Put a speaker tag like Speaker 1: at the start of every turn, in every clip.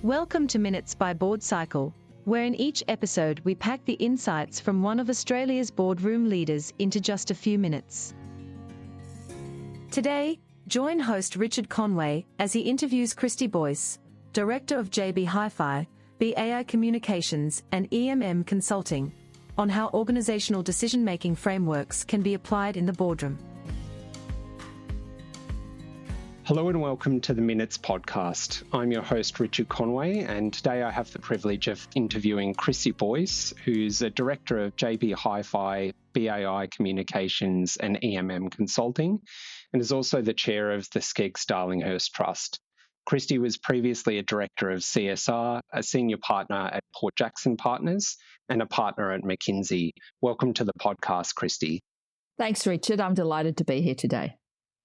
Speaker 1: Welcome to Minutes by Board Cycle, where in each episode we pack the insights from one of Australia's boardroom leaders into just a few minutes. Today, join host Richard Conway as he interviews Christy Boyce, Director of JB Hi-Fi, BAI Communications and EMM Consulting, on how organizational decision-making frameworks can be applied in the boardroom.
Speaker 2: Hello and welcome to the Minutes podcast. I'm your host, Richard Conway, and today I have the privilege of interviewing Christy Boyce, who's a director of JB Hi-Fi, BAI Communications and EMM Consulting, and is also the chair of the Skeggs-Darlinghurst Trust. Christy was previously a director of CSR, a senior partner at Port Jackson Partners, and a partner at McKinsey. Welcome to the podcast, Christy.
Speaker 3: Thanks, Richard. I'm delighted to be here today.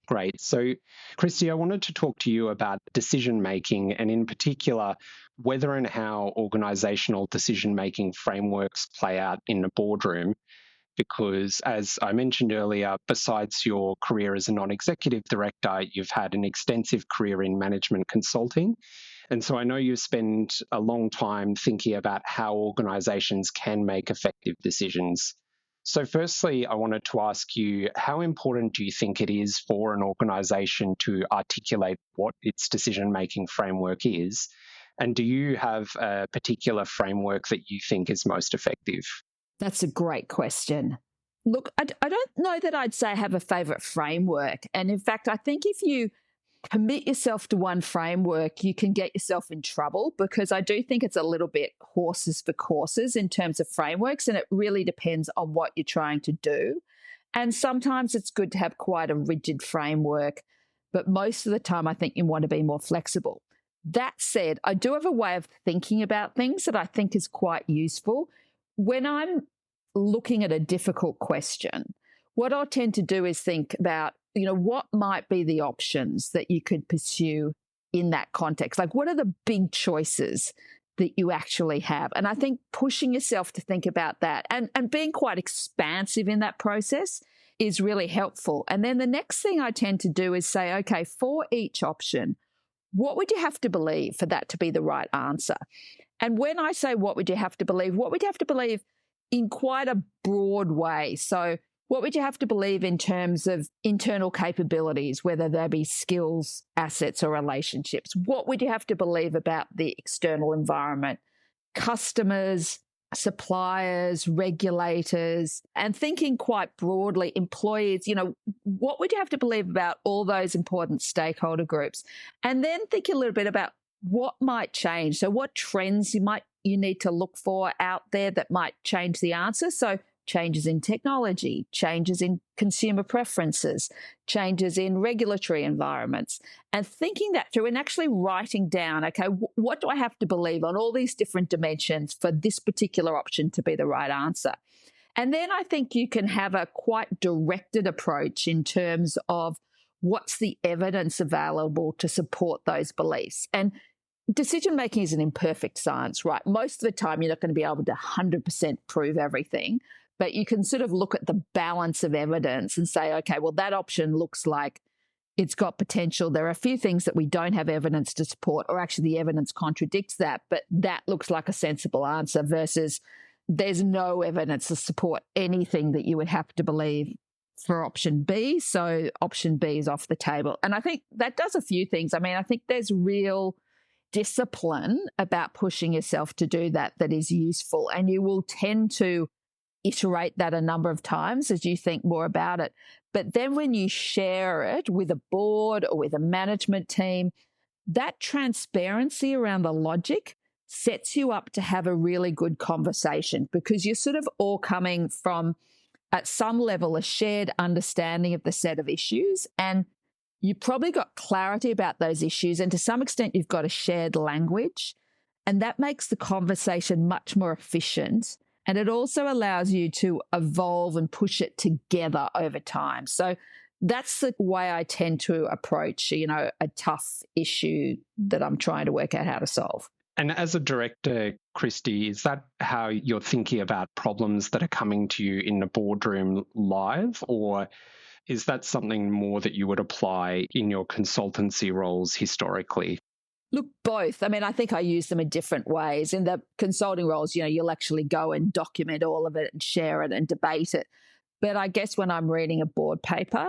Speaker 2: Great. So, Christy, I wanted to talk to you about decision-making and in particular, whether and how organisational decision-making frameworks play out in the boardroom. Because as I mentioned earlier, besides your career as a non-executive director, you've had an extensive career in management consulting. And so I know you spend a long time thinking about how organisations can make effective decisions. So firstly, I wanted to ask you, how important do you think it is for an organisation to articulate what its decision-making framework is? And do you have a particular framework that you think is most effective?
Speaker 3: That's a great question. Look, I don't know that I'd say I have a favourite framework. And in fact, I think if you commit yourself to one framework, you can get yourself in trouble, because I do think it's a little bit horses for courses in terms of frameworks, and it really depends on what you're trying to do. And sometimes it's good to have quite a rigid framework, but most of the time I think you want to be more flexible. That said, I do have a way of thinking about things that I think is quite useful. When I'm looking at a difficult question, what I'll tend to do is think about, what might be the options that you could pursue in that context? Like, what are the big choices that you actually have? And I think pushing yourself to think about that and being quite expansive in that process is really helpful. And then the next thing I tend to do is say, okay, for each option, what would you have to believe for that to be the right answer? And when I say what would you have to believe, what would you have to believe in quite a broad way? So what would you have to believe in terms of internal capabilities, whether they be skills, assets, or relationships? What would you have to believe about the external environment, customers, suppliers, regulators, and thinking quite broadly, employees, what would you have to believe about all those important stakeholder groups? And then think a little bit about what might change. So what trends you need to look for out there that might change the answer. So changes in technology, changes in consumer preferences, changes in regulatory environments, and thinking that through and actually writing down, okay, what do I have to believe on all these different dimensions for this particular option to be the right answer? And then I think you can have a quite directed approach in terms of what's the evidence available to support those beliefs. And decision-making is an imperfect science, right? Most of the time, you're not going to be able to 100% prove everything, but you can sort of look at the balance of evidence and say, okay, well, that option looks like it's got potential. There are a few things that we don't have evidence to support, or actually the evidence contradicts that, but that looks like a sensible answer versus there's no evidence to support anything that you would have to believe for option B. So option B is off the table. And I think that does a few things. I mean, I think there's real discipline about pushing yourself to do that is useful. And you will tend to iterate that a number of times as you think more about it. But then when you share it with a board or with a management team, that transparency around the logic sets you up to have a really good conversation, because you're sort of all coming from, at some level, a shared understanding of the set of issues, and you probably got clarity about those issues, and to some extent you've got a shared language, and that makes the conversation much more efficient, and it also allows you to evolve and push it together over time. So that's the way I tend to approach, a tough issue that I'm trying to work out how to solve.
Speaker 2: And as a director, Christy, is that how you're thinking about problems that are coming to you in the boardroom live, or is that something more that you would apply in your consultancy roles historically?
Speaker 3: Look, both. I mean, I think I use them in different ways. In the consulting roles, you'll actually go and document all of it and share it and debate it. But I guess when I'm reading a board paper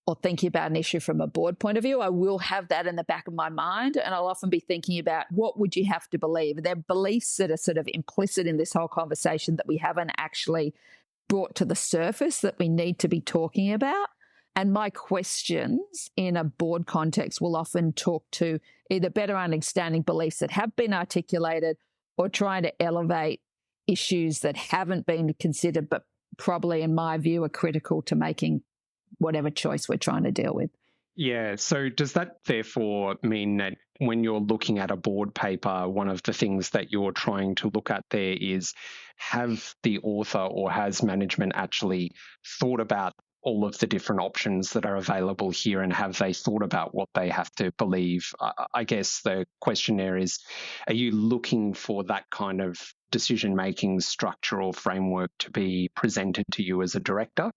Speaker 3: or thinking about an issue from a board point of view, I will have that in the back of my mind. And I'll often be thinking about what would you have to believe? They're beliefs that are sort of implicit in this whole conversation that we haven't actually brought to the surface that we need to be talking about. And my questions in a board context will often talk to either better understanding beliefs that have been articulated or trying to elevate issues that haven't been considered, but probably, in my view, are critical to making whatever choice we're trying to deal with.
Speaker 2: Yeah. So does that therefore mean that when you're looking at a board paper, one of the things that you're trying to look at there is, have the author or has management actually thought about all of the different options that are available here, and have they thought about what they have to believe? I guess the question there is, are you looking for that kind of decision-making structure or framework to be presented to you as a director?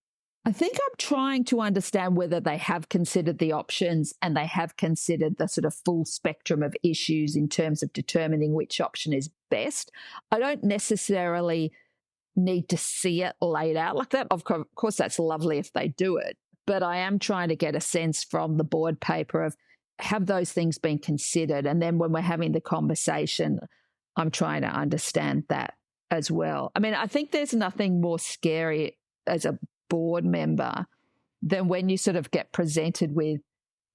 Speaker 3: I think I'm trying to understand whether they have considered the options and they have considered the sort of full spectrum of issues in terms of determining which option is best. I don't necessarily need to see it laid out like that. Of course, that's lovely if they do it, but I am trying to get a sense from the board paper of, have those things been considered? And then when we're having the conversation, I'm trying to understand that as well. I mean, I think there's nothing more scary as a board member than when you sort of get presented with,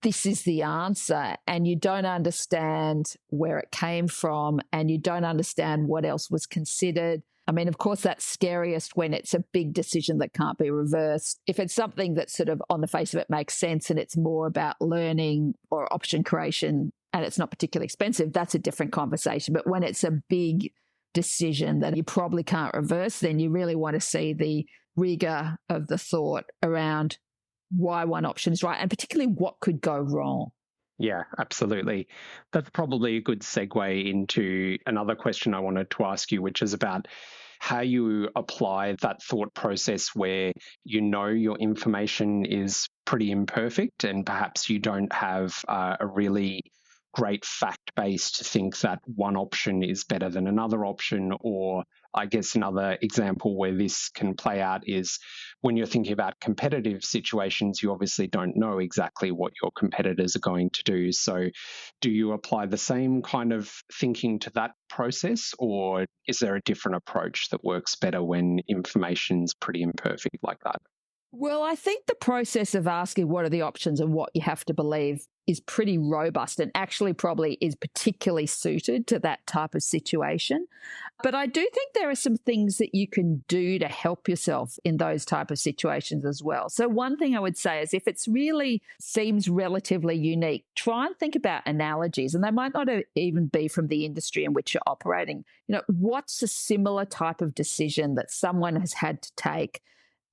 Speaker 3: this is the answer, and you don't understand where it came from and you don't understand what else was considered. I mean, of course, that's scariest when it's a big decision that can't be reversed. If it's something that sort of on the face of it makes sense and it's more about learning or option creation and it's not particularly expensive, that's a different conversation. But when it's a big decision that you probably can't reverse, then you really want to see the rigor of the thought around why one option is right and particularly what could go wrong.
Speaker 2: Yeah, absolutely. That's probably a good segue into another question I wanted to ask you, which is about how you apply that thought process where you know your information is pretty imperfect and perhaps you don't have a really great fact base to think that one option is better than another option. Or I guess another example where this can play out is when you're thinking about competitive situations, you obviously don't know exactly what your competitors are going to do. So do you apply the same kind of thinking to that process, or is there a different approach that works better when information's pretty imperfect like that?
Speaker 3: Well, I think the process of asking what are the options and what you have to believe is pretty robust and actually probably is particularly suited to that type of situation. But I do think there are some things that you can do to help yourself in those type of situations as well. So one thing I would say is if it's really seems relatively unique, try and think about analogies, and they might not even be from the industry in which you're operating. What's a similar type of decision that someone has had to take,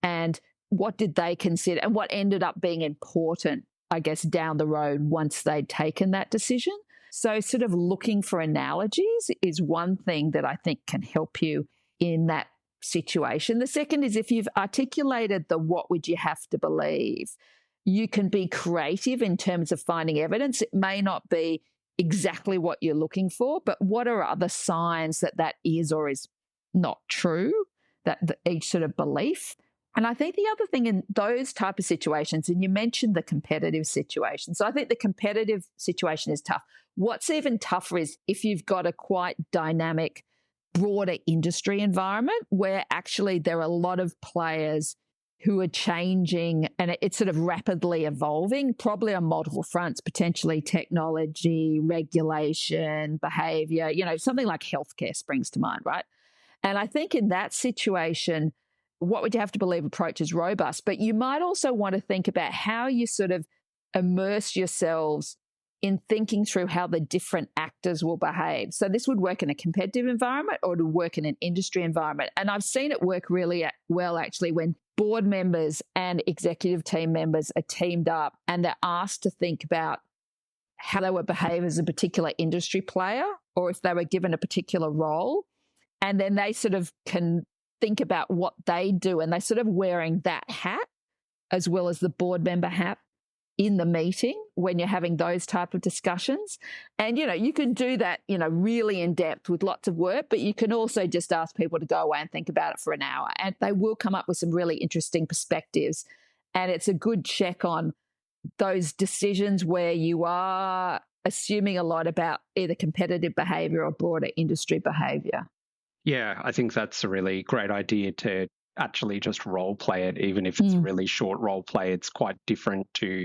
Speaker 3: and what did they consider and what ended up being important, I guess, down the road once they'd taken that decision? So sort of looking for analogies is one thing that I think can help you in that situation. The second is if you've articulated the what would you have to believe, you can be creative in terms of finding evidence. It may not be exactly what you're looking for, but what are other signs that that is or is not true, that each sort of belief? And I think the other thing in those type of situations, and you mentioned the competitive situation. So I think the competitive situation is tough. What's even tougher is if you've got a quite dynamic, broader industry environment where actually there are a lot of players who are changing and it's sort of rapidly evolving, probably on multiple fronts, potentially technology, regulation, behavior, something like healthcare springs to mind, right? And I think in that situation, what would you have to believe approach is robust, but you might also want to think about how you sort of immerse yourselves in thinking through how the different actors will behave. So this would work in a competitive environment or it would work in an industry environment. And I've seen it work really well, actually, when board members and executive team members are teamed up and they're asked to think about how they would behave as a particular industry player or if they were given a particular role. And then they sort of can think about what they do and they're sort of wearing that hat as well as the board member hat. in the meeting when you're having those type of discussions. And, you can do that, really in depth with lots of work, but you can also just ask people to go away and think about it for an hour. And they will come up with some really interesting perspectives. And it's a good check on those decisions where you are assuming a lot about either competitive behavior or broader industry behavior.
Speaker 2: Yeah, I think that's a really great idea to actually just role play it, even if it's a really short role play. It's quite different to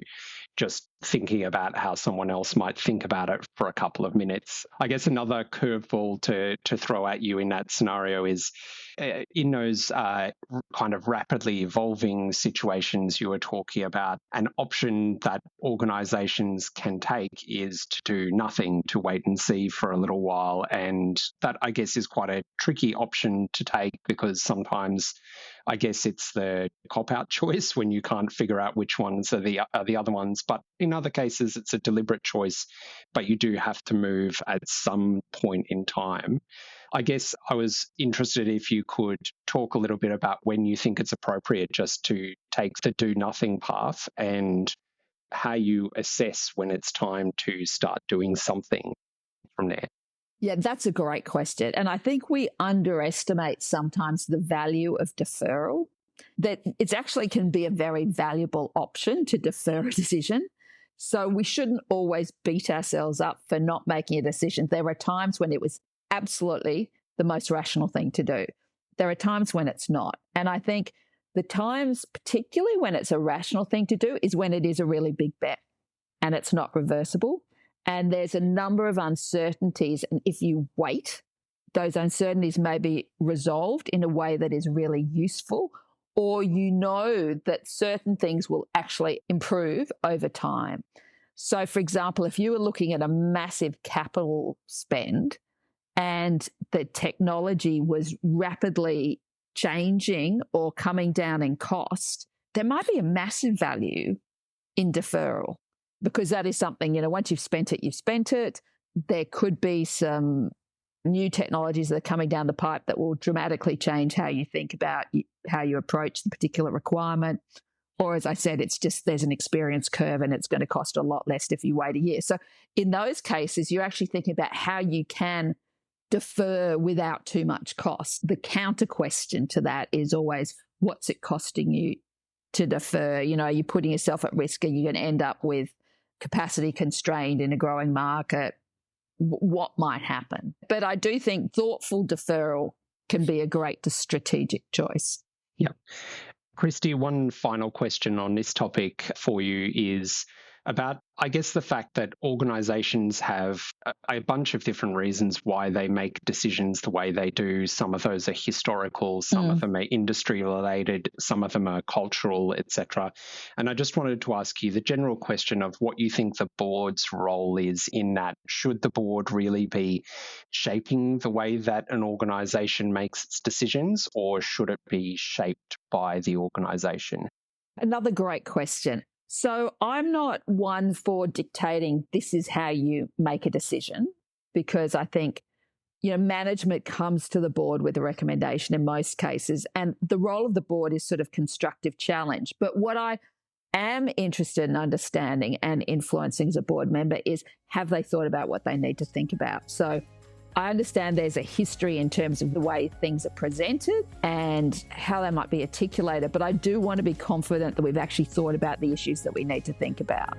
Speaker 2: just thinking about how someone else might think about it for a couple of minutes. I guess another curveball to throw at you in that scenario is in those kind of rapidly evolving situations you were talking about, an option that organizations can take is to do nothing, to wait and see for a little while. And that, I guess, is quite a tricky option to take because sometimes I guess it's the cop-out choice when you can't figure out which ones are the other ones. But in other cases, it's a deliberate choice, but you do have to move at some point in time. I guess I was interested if you could talk a little bit about when you think it's appropriate just to take the do nothing path and how you assess when it's time to start doing something from there.
Speaker 3: Yeah, that's a great question. And I think we underestimate sometimes the value of deferral, that it actually can be a very valuable option to defer a decision. So we shouldn't always beat ourselves up for not making a decision. There are times when it was absolutely the most rational thing to do. There are times when it's not. And I think the times, particularly when it's a rational thing to do, is when it is a really big bet and it's not reversible. And there's a number of uncertainties. And if you wait, those uncertainties may be resolved in a way that is really useful, or that certain things will actually improve over time. So, for example, if you were looking at a massive capital spend and the technology was rapidly changing or coming down in cost, there might be a massive value in deferral. Because that is something, once you've spent it, you've spent it. There could be some new technologies that are coming down the pipe that will dramatically change how you think about how you approach the particular requirement. Or as I said, it's just there's an experience curve and it's going to cost a lot less if you wait a year. So in those cases, you're actually thinking about how you can defer without too much cost. The counter question to that is always, what's it costing you to defer? Are you putting yourself at risk? Are you going to end up with capacity constrained in a growing market? What might happen? But I do think thoughtful deferral can be a great strategic choice.
Speaker 2: Yeah. Christy, one final question on this topic for you is about, I guess, the fact that organizations have a bunch of different reasons why they make decisions the way they do. Some of those are historical, some of them are industry related, some of them are cultural, etc. And I just wanted to ask you the general question of what you think the board's role is in that. Should the board really be shaping the way that an organization makes its decisions, or should it be shaped by the organization?
Speaker 3: Another great question. So I'm not one for dictating this is how you make a decision, because I think, management comes to the board with a recommendation in most cases, and the role of the board is sort of constructive challenge. But what I am interested in understanding and influencing as a board member is, have they thought about what they need to think about? So I understand there's a history in terms of the way things are presented and how they might be articulated, but I do want to be confident that we've actually thought about the issues that we need to think about.